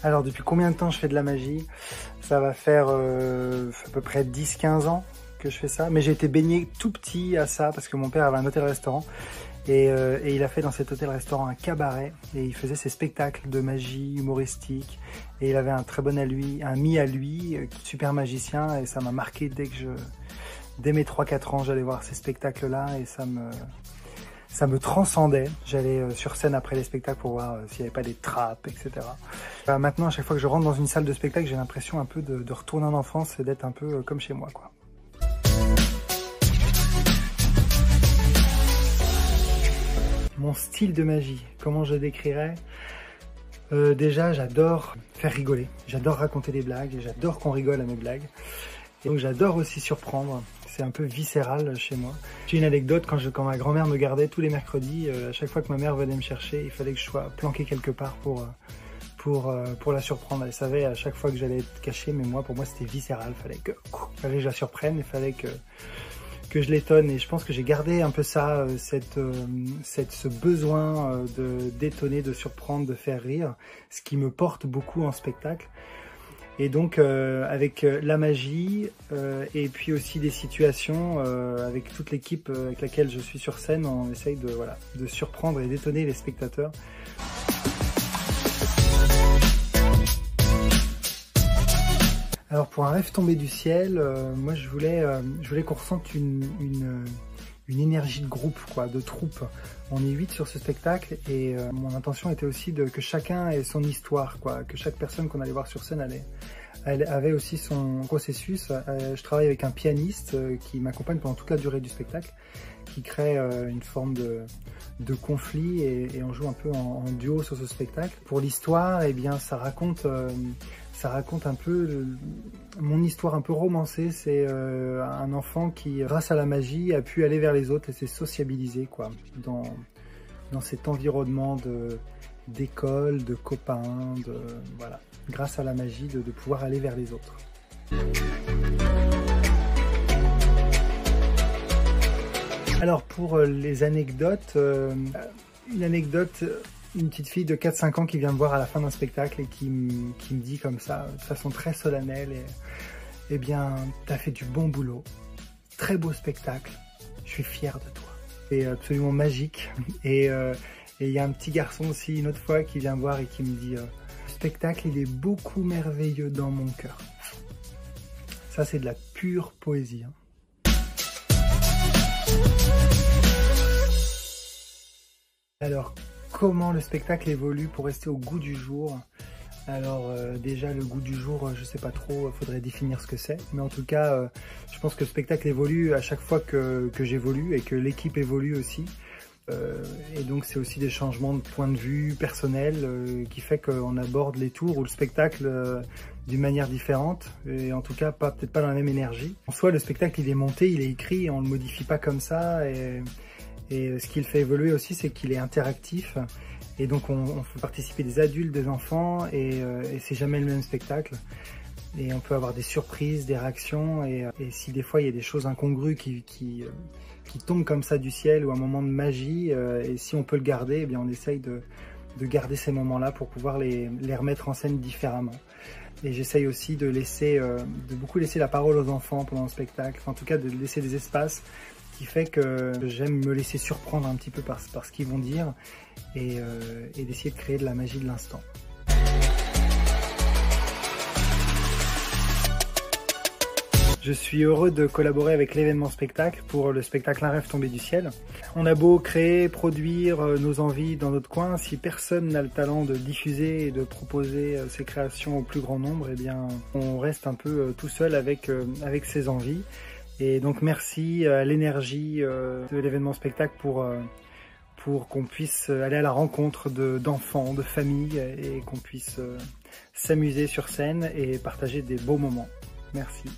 Alors depuis combien de temps je fais de la magie? Ça va faire à peu près 10-15 ans que je fais ça. Mais j'ai été baigné tout petit à ça parce que mon père avait un hôtel-restaurant. Et il a fait dans cet hôtel-restaurant un cabaret. Et il faisait ses spectacles de magie humoristique. Et il avait un très bon ami à lui, super magicien. Et ça m'a marqué dès mes 3-4 ans, j'allais voir ces spectacles-là. Et ça me transcendait. J'allais sur scène après les spectacles pour voir s'il n'y avait pas des trappes, etc. Maintenant, à chaque fois que je rentre dans une salle de spectacle, j'ai l'impression un peu de retourner en enfance et d'être un peu comme chez moi, quoi. Mon style de magie, comment je décrirais? Déjà, j'adore faire rigoler. J'adore raconter des blagues et j'adore qu'on rigole à mes blagues. Et donc, j'adore aussi surprendre. C'est un peu viscéral chez moi. J'ai une anecdote, quand ma grand-mère me gardait tous les mercredis, à chaque fois que ma mère venait me chercher, il fallait que je sois planqué quelque part pour la surprendre. Elle savait à chaque fois que j'allais être caché, mais pour moi c'était viscéral. Fallait que je la surprenne, il fallait que je l'étonne. Et je pense que j'ai gardé un peu ça, ce besoin d'étonner, de surprendre, de faire rire, ce qui me porte beaucoup en spectacle. Et donc avec la magie et puis aussi des situations avec toute l'équipe avec laquelle je suis sur scène, on essaye de surprendre et d'étonner les spectateurs. Alors pour un rêve tombé du ciel, moi je voulais qu'on ressente une énergie de groupe, quoi, de troupe. On est 8 sur ce spectacle et mon intention était aussi que chacun ait son histoire, quoi, que chaque personne qu'on allait voir sur scène elle avait aussi son processus. Je travaille avec un pianiste qui m'accompagne pendant toute la durée du spectacle, qui crée une forme de conflit et on joue un peu en duo sur ce spectacle. Pour l'histoire, eh bien, ça raconte un peu mon histoire un peu romancée. C'est un enfant qui, grâce à la magie, a pu aller vers les autres et s'est sociabilisé, quoi, dans cet environnement d'école, de copains, voilà, grâce à la magie de pouvoir aller vers les autres. Alors pour les anecdotes, une petite fille de 4-5 ans qui vient me voir à la fin d'un spectacle et qui me dit comme ça, de façon très solennelle, eh bien, t'as fait du bon boulot, très beau spectacle, je suis fière de toi. C'est absolument magique. Et il y a un petit garçon aussi, une autre fois, qui vient me voir et qui me dit le spectacle, il est beaucoup merveilleux dans mon cœur. Ça, c'est de la pure poésie, hein. Alors, comment le spectacle évolue pour rester au goût du jour? Alors déjà le goût du jour, je sais pas trop, il faudrait définir ce que c'est. Mais en tout cas, je pense que le spectacle évolue à chaque fois que j'évolue et que l'équipe évolue aussi. Et donc c'est aussi des changements de point de vue personnel qui fait qu'on aborde les tours ou le spectacle d'une manière différente. Et en tout cas, peut-être pas dans la même énergie. En soi, le spectacle il est monté, il est écrit, on le modifie pas comme ça. Et ce qui le fait évoluer aussi, c'est qu'il est interactif. Et donc on fait participer des adultes, des enfants, et c'est jamais le même spectacle. Et on peut avoir des surprises, des réactions, et si des fois il y a des choses incongrues qui tombent comme ça du ciel, ou un moment de magie, et si on peut le garder, eh bien on essaye de garder ces moments-là pour pouvoir les remettre en scène différemment. Et j'essaye aussi de beaucoup laisser la parole aux enfants pendant le spectacle, enfin, en tout cas de laisser des espaces, qui fait que j'aime me laisser surprendre un petit peu par ce qu'ils vont dire et d'essayer de créer de la magie de l'instant. Je suis heureux de collaborer avec l'événement spectacle pour le spectacle Un rêve tombé du ciel. On a beau créer, produire nos envies dans notre coin, si personne n'a le talent de diffuser et de proposer ses créations au plus grand nombre, eh bien on reste un peu tout seul avec ses envies. Et donc merci à l'énergie de l'événement spectacle pour qu'on puisse aller à la rencontre d'enfants, de familles, et qu'on puisse s'amuser sur scène et partager des beaux moments. Merci.